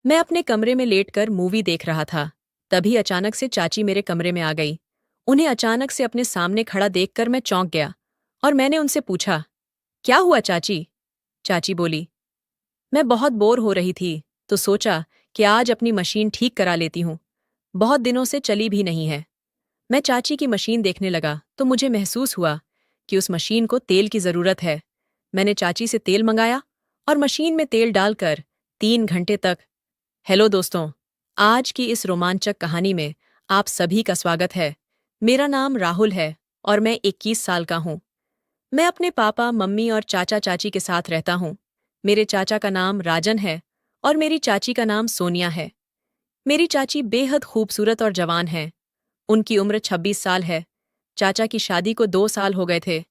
मैं अपने कमरे में लेटकर मूवी देख रहा था। तभी अचानक से चाची मेरे कमरे में आ गई। उन्हें अचानक से अपने सामने खड़ा देखकर मैं चौंक गया और मैंने उनसे पूछा, क्या हुआ चाची? चाची बोली, मैं बहुत बोर हो रही थी तो सोचा कि आज अपनी मशीन ठीक करा लेती हूँ। बहुत दिनों से चली भी नहीं है। मैं चाची की मशीन देखने लगा तो मुझे महसूस हुआ कि उस मशीन को तेल की ज़रूरत है। मैंने चाची से तेल मंगाया और मशीन में तेल डालकर 3 घंटे तक। हेलो दोस्तों, आज की इस रोमांचक कहानी में आप सभी का स्वागत है। मेरा नाम राहुल है और मैं 21 साल का हूँ। मैं अपने पापा, मम्मी और चाचा चाची के साथ रहता हूँ। मेरे चाचा का नाम राजन है और मेरी चाची का नाम सोनिया है। मेरी चाची बेहद खूबसूरत और जवान है। उनकी उम्र 26 साल है। चाचा की शादी को 2 साल हो गए थे,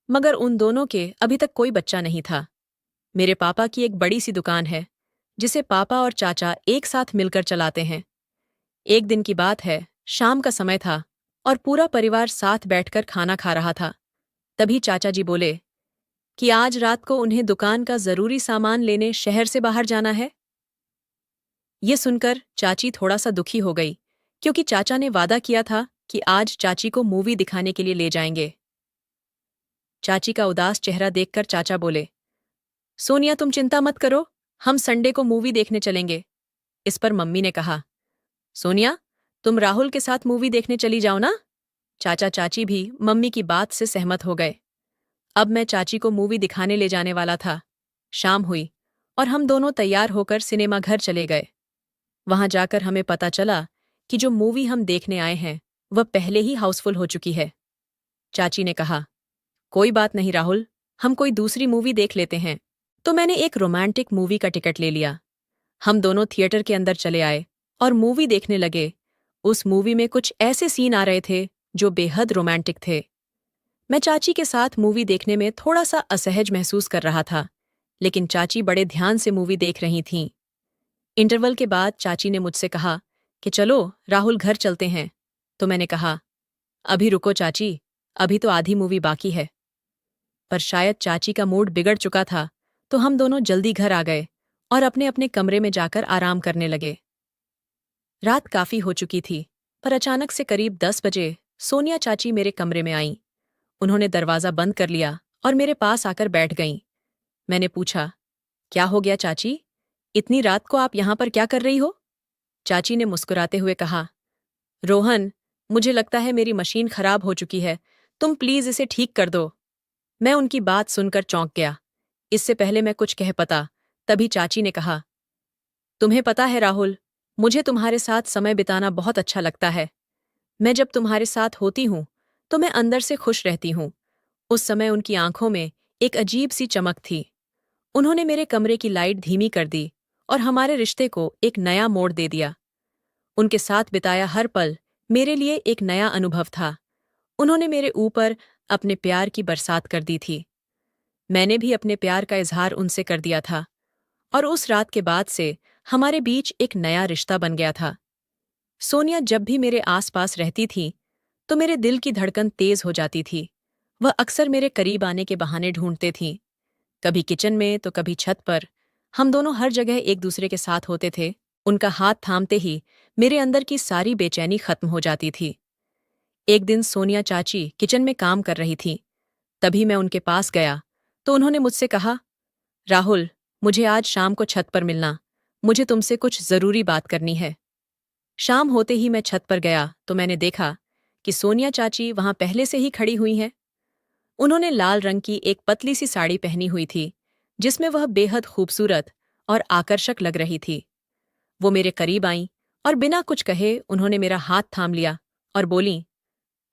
मगर उन दोनों के अभी तक कोई बच्चा नहीं था। मेरे पापा की एक बड़ी सी दुकान है जिसे पापा और चाचा एक साथ मिलकर चलाते हैं। एक दिन की बात है, शाम का समय था और पूरा परिवार साथ बैठकर खाना खा रहा था। तभी चाचा जी बोले कि आज रात को उन्हें दुकान का जरूरी सामान लेने शहर से बाहर जाना है। ये सुनकर चाची थोड़ा सा दुखी हो गई, क्योंकि चाचा ने वादा किया था कि आज चाची को मूवी दिखाने के लिए ले जाएंगे। चाची का उदास चेहरा देखकर चाचा बोले, सोनिया तुम चिंता मत करो, हम संडे को मूवी देखने चलेंगे। इस पर मम्मी ने कहा, सोनिया तुम राहुल के साथ मूवी देखने चली जाओ ना। चाचा चाची भी मम्मी की बात से सहमत हो गए। अब मैं चाची को मूवी दिखाने ले जाने वाला था। शाम हुई और हम दोनों तैयार होकर सिनेमा घर चले गए। वहां जाकर हमें पता चला कि जो मूवी हम देखने आए हैं वह पहले ही हाउसफुल हो चुकी है। चाची ने कहा, कोई बात नहीं राहुल, हम कोई दूसरी मूवी देख लेते हैं। तो मैंने एक रोमांटिक मूवी का टिकट ले लिया। हम दोनों थिएटर के अंदर चले आए और मूवी देखने लगे। उस मूवी में कुछ ऐसे सीन आ रहे थे जो बेहद रोमांटिक थे। मैं चाची के साथ मूवी देखने में थोड़ा सा असहज महसूस कर रहा था, लेकिन चाची बड़े ध्यान से मूवी देख रही थीं। इंटरवल के बाद चाची ने मुझसे कहा कि चलो राहुल घर चलते हैं। तो मैंने कहा, अभी रुको चाची, अभी तो आधी मूवी बाकी है। पर शायद चाची का मूड बिगड़ चुका था, तो हम दोनों जल्दी घर आ गए और अपने अपने कमरे में जाकर आराम करने लगे। रात काफी हो चुकी थी, पर अचानक से करीब 10 बजे सोनिया चाची मेरे कमरे में आईं। उन्होंने दरवाजा बंद कर लिया और मेरे पास आकर बैठ गईं। मैंने पूछा, क्या हो गया चाची? इतनी रात को आप यहाँ पर क्या कर रही हो? चाची ने मुस्कुराते हुए कहा, रोहन, मुझे लगता है मेरी मशीन खराब हो चुकी है, तुम प्लीज इसे ठीक कर दो। मैं उनकी बात सुनकर चौंक गया। इससे पहले मैं कुछ कह पाता, तभी चाची ने कहा, तुम्हें पता है राहुल, मुझे तुम्हारे साथ समय बिताना बहुत अच्छा लगता है। मैं जब तुम्हारे साथ होती हूँ तो मैं अंदर से खुश रहती हूँ। उस समय उनकी आंखों में एक अजीब सी चमक थी। उन्होंने मेरे कमरे की लाइट धीमी कर दी और हमारे रिश्ते को एक नया मोड़ दे दिया। उनके साथ बिताया हर पल मेरे लिए एक नया अनुभव था। उन्होंने मेरे ऊपर अपने प्यार की बरसात कर दी थी। मैंने भी अपने प्यार का इजहार उनसे कर दिया था और उस रात के बाद से हमारे बीच एक नया रिश्ता बन गया था। सोनिया जब भी मेरे आसपास रहती थी तो मेरे दिल की धड़कन तेज हो जाती थी। वह अक्सर मेरे करीब आने के बहाने ढूंढते थीं, कभी किचन में तो कभी छत पर। हम दोनों हर जगह एक दूसरे के साथ होते थे। उनका हाथ थामते ही मेरे अंदर की सारी बेचैनी खत्म हो जाती थी। एक दिन सोनिया चाची किचन में काम कर रही थी। तभी मैं उनके पास गया तो उन्होंने मुझसे कहा, राहुल, मुझे आज शाम को छत पर मिलना, मुझे तुमसे कुछ जरूरी बात करनी है। शाम होते ही मैं छत पर गया तो मैंने देखा कि सोनिया चाची वहां पहले से ही खड़ी हुई हैं। उन्होंने लाल रंग की एक पतली सी साड़ी पहनी हुई थी, जिसमें वह बेहद खूबसूरत और आकर्षक लग रही थी। वो मेरे करीब आईं और बिना कुछ कहे उन्होंने मेरा हाथ थाम लिया और बोलीं,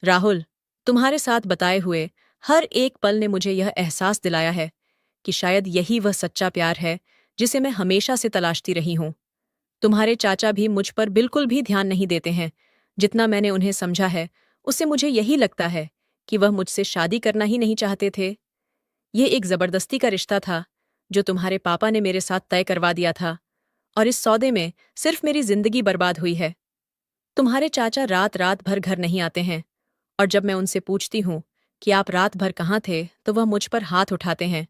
राहुल, तुम्हारे साथ बताए हुए हर एक पल ने मुझे यह एहसास दिलाया है कि शायद यही वह सच्चा प्यार है जिसे मैं हमेशा से तलाशती रही हूं। तुम्हारे चाचा भी मुझ पर बिल्कुल भी ध्यान नहीं देते हैं। जितना मैंने उन्हें समझा है, उससे मुझे यही लगता है कि वह मुझसे शादी करना ही नहीं चाहते थे। ये एक जबरदस्ती का रिश्ता था जो तुम्हारे पापा ने मेरे साथ तय करवा दिया था, और इस सौदे में सिर्फ मेरी जिंदगी बर्बाद हुई है। तुम्हारे चाचा रात रात भर घर नहीं आते हैं, और जब मैं उनसे पूछती हूँ कि आप रात भर कहाँ थे तो वह मुझ पर हाथ उठाते हैं।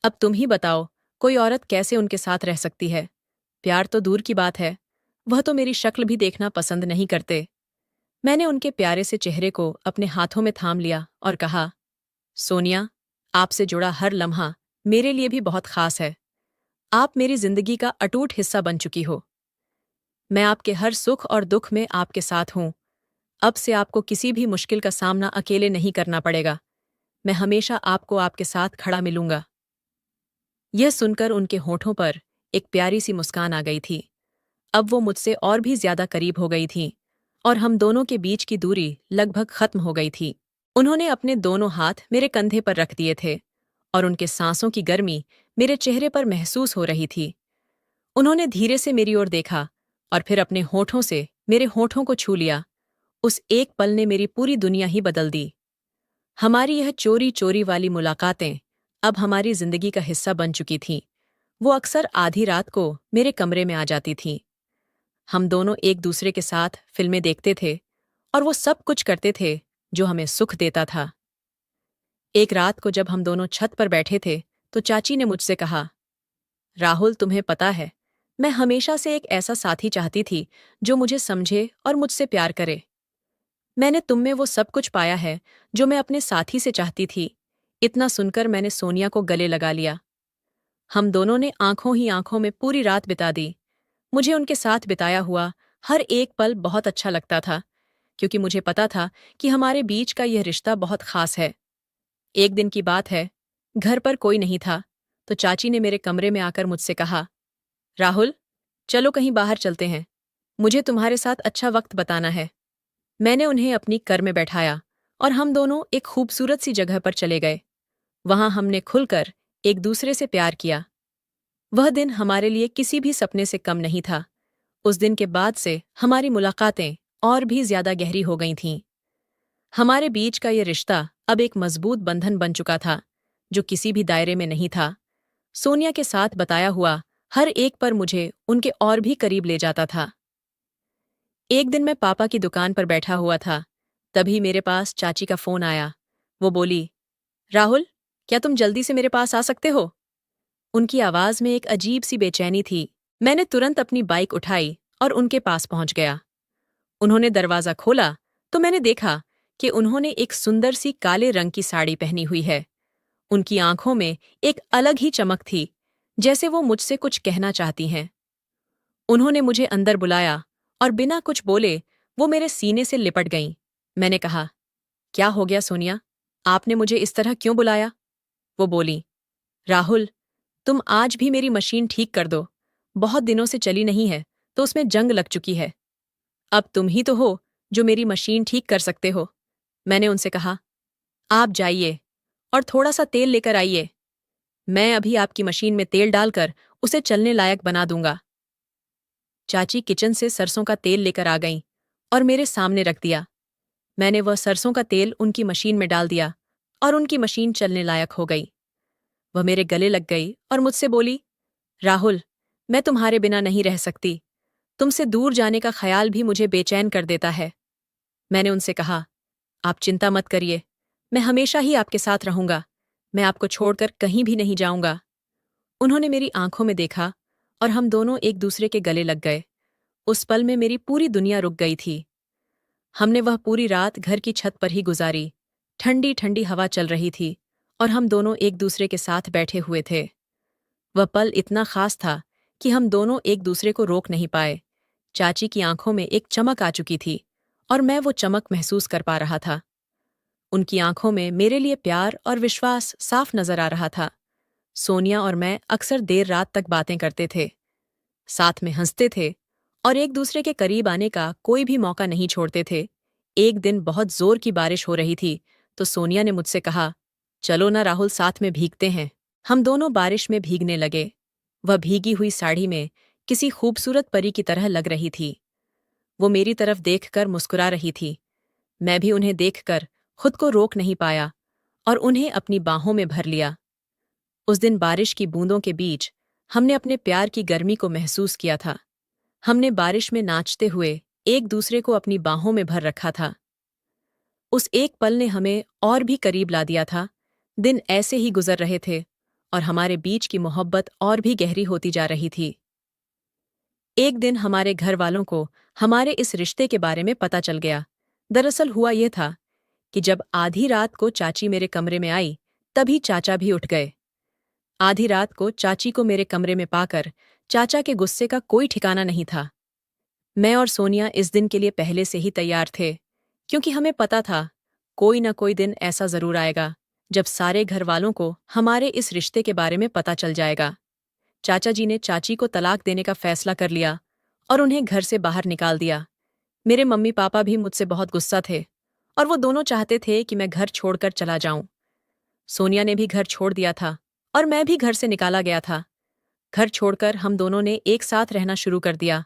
अब तुम ही बताओ, कोई औरत कैसे उनके साथ रह सकती है? प्यार तो दूर की बात है, वह तो मेरी शक्ल भी देखना पसंद नहीं करते। मैंने उनके प्यारे से चेहरे को अपने हाथों में थाम लिया और कहा, सोनिया, आपसे जुड़ा हर लम्हा मेरे लिए भी बहुत खास है। आप मेरी जिंदगी का अटूट हिस्सा बन चुकी हो। मैं आपके हर सुख और दुख में आपके साथ हूँ। अब से आपको किसी भी मुश्किल का सामना अकेले नहीं करना पड़ेगा। मैं हमेशा आपको आपके साथ खड़ा मिलूंगा। यह सुनकर उनके होठों पर एक प्यारी सी मुस्कान आ गई थी। अब वो मुझसे और भी ज्यादा करीब हो गई थीं और हम दोनों के बीच की दूरी लगभग खत्म हो गई थी। उन्होंने अपने दोनों हाथ मेरे कंधे पर रख दिए थे और उनके सांसों की गर्मी मेरे चेहरे पर महसूस हो रही थी। उन्होंने धीरे से मेरी ओर देखा और फिर अपने होठों से मेरे होठों को छू लिया। उस एक पल ने मेरी पूरी दुनिया ही बदल दी। हमारी यह चोरी चोरी वाली मुलाकातें अब हमारी जिंदगी का हिस्सा बन चुकी थीं। वो अक्सर आधी रात को मेरे कमरे में आ जाती थीं। हम दोनों एक दूसरे के साथ फिल्में देखते थे और वो सब कुछ करते थे जो हमें सुख देता था। एक रात को जब हम दोनों छत पर बैठे थे तो चाची ने मुझसे कहा, राहुल, तुम्हें पता है, मैं हमेशा से एक ऐसा साथी चाहती थी जो मुझे समझे और मुझसे प्यार करे। मैंने तुम में वो सब कुछ पाया है जो मैं अपने साथी से चाहती थी। इतना सुनकर मैंने सोनिया को गले लगा लिया। हम दोनों ने आंखों ही आंखों में पूरी रात बिता दी। मुझे उनके साथ बिताया हुआ हर एक पल बहुत अच्छा लगता था, क्योंकि मुझे पता था कि हमारे बीच का यह रिश्ता बहुत खास है। एक दिन की बात है, घर पर कोई नहीं था, तो चाची ने मेरे कमरे में आकर मुझसे कहा, राहुल, चलो कहीं बाहर चलते हैं, मुझे तुम्हारे साथ अच्छा वक्त बताना है। मैंने उन्हें अपनी कार में बैठाया और हम दोनों एक खूबसूरत सी जगह पर चले गए। वहां हमने खुलकर एक दूसरे से प्यार किया। वह दिन हमारे लिए किसी भी सपने से कम नहीं था। उस दिन के बाद से हमारी मुलाकातें और भी ज्यादा गहरी हो गई थीं। हमारे बीच का ये रिश्ता अब एक मजबूत बंधन बन चुका था, जो किसी भी दायरे में नहीं था। सोनिया के साथ बताया हुआ हर एक पर मुझे उनके और भी करीब ले जाता था। एक दिन मैं पापा की दुकान पर बैठा हुआ था, तभी मेरे पास चाची का फोन आया। वो बोली, राहुल, क्या तुम जल्दी से मेरे पास आ सकते हो? उनकी आवाज में एक अजीब सी बेचैनी थी। मैंने तुरंत अपनी बाइक उठाई और उनके पास पहुंच गया। उन्होंने दरवाजा खोला तो मैंने देखा कि उन्होंने एक सुंदर सी काले रंग की साड़ी पहनी हुई है। उनकी आंखों में एक अलग ही चमक थी, जैसे वो मुझसे कुछ कहना चाहती हैं। उन्होंने मुझे अंदर बुलाया और बिना कुछ बोले वो मेरे सीने से लिपट गईं। मैंने कहा, क्या हो गया सोनिया? आपने मुझे इस तरह क्यों बुलाया? वो बोली, राहुल, तुम आज भी मेरी मशीन ठीक कर दो। बहुत दिनों से चली नहीं है, तो उसमें जंग लग चुकी है। अब तुम ही तो हो जो मेरी मशीन ठीक कर सकते हो। मैंने उनसे कहा, आप जाइए और थोड़ा सा तेल लेकर आइए। मैं अभी आपकी मशीन में तेल डालकर उसे चलने लायक बना दूंगा। चाची किचन से सरसों का तेल लेकर आ गईं और मेरे सामने रख दिया। मैंने वह सरसों का तेल उनकी मशीन में डाल दिया और उनकी मशीन चलने लायक हो गई। वह मेरे गले लग गई और मुझसे बोली, राहुल, मैं तुम्हारे बिना नहीं रह सकती। तुमसे दूर जाने का ख्याल भी मुझे बेचैन कर देता है। मैंने उनसे कहा, आप चिंता मत करिए, मैं हमेशा ही आपके साथ रहूंगा। मैं आपको छोड़कर कहीं भी नहीं जाऊंगा। उन्होंने मेरी आंखों में देखा और हम दोनों एक दूसरे के गले लग गए। उस पल में मेरी पूरी दुनिया रुक गई थी। हमने वह पूरी रात घर की छत पर ही गुजारी। ठंडी ठंडी हवा चल रही थी और हम दोनों एक दूसरे के साथ बैठे हुए थे। वह पल इतना खास था कि हम दोनों एक दूसरे को रोक नहीं पाए। चाची की आंखों में एक चमक आ चुकी थी और मैं वो चमक महसूस कर पा रहा था। उनकी आंखों में मेरे लिए प्यार और विश्वास साफ नजर आ रहा था। सोनिया और मैं अक्सर देर रात तक बातें करते थे, साथ में हंसते थे और एक दूसरे के करीब आने का कोई भी मौका नहीं छोड़ते थे। एक दिन बहुत जोर की बारिश हो रही थी, तो सोनिया ने मुझसे कहा, चलो ना राहुल, साथ में भीगते हैं। हम दोनों बारिश में भीगने लगे। वह भीगी हुई साड़ी में किसी खूबसूरत परी की तरह लग रही थी। वो मेरी तरफ देखकर मुस्कुरा रही थी। मैं भी उन्हें देखकर खुद को रोक नहीं पाया और उन्हें अपनी बाहों में भर लिया। उस दिन बारिश की बूंदों के बीच हमने अपने प्यार की गर्मी को महसूस किया था। हमने बारिश में नाचते हुए एक दूसरे को अपनी बाहों में भर रखा था। उस एक पल ने हमें और भी करीब ला दिया था। दिन ऐसे ही गुजर रहे थे और हमारे बीच की मोहब्बत और भी गहरी होती जा रही थी। एक दिन हमारे घर वालों को हमारे इस रिश्ते के बारे में पता चल गया। दरअसल हुआ ये था कि जब आधी रात को चाची मेरे कमरे में आई, तभी चाचा भी उठ गए। आधी रात को चाची को मेरे कमरे में पाकर चाचा के गुस्से का कोई ठिकाना नहीं था। मैं और सोनिया इस दिन के लिए पहले से ही तैयार थे, क्योंकि हमें पता था कोई न कोई दिन ऐसा जरूर आएगा जब सारे घर वालों को हमारे इस रिश्ते के बारे में पता चल जाएगा। चाचा जी ने चाची को तलाक देने का फैसला कर लिया और उन्हें घर से बाहर निकाल दिया। मेरे मम्मी पापा भी मुझसे बहुत गुस्सा थे और वो दोनों चाहते थे कि मैं घर छोड़कर चला जाऊं। सोनिया ने भी घर छोड़ दिया था और मैं भी घर से निकाला गया था। घर छोड़कर हम दोनों ने एक साथ रहना शुरू कर दिया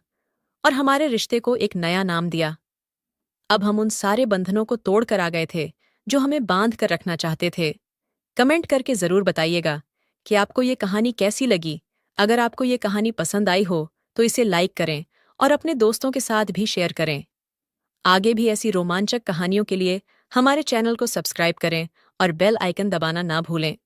और हमारे रिश्ते को एक नया नाम दिया। अब हम उन सारे बंधनों को तोड़ कर आ गए थे जो हमें बांध कर रखना चाहते थे। कमेंट करके ज़रूर बताइएगा कि आपको ये कहानी कैसी लगी। अगर आपको ये कहानी पसंद आई हो तो इसे लाइक करें और अपने दोस्तों के साथ भी शेयर करें। आगे भी ऐसी रोमांचक कहानियों के लिए हमारे चैनल को सब्सक्राइब करें और बेल आइकन दबाना ना भूलें।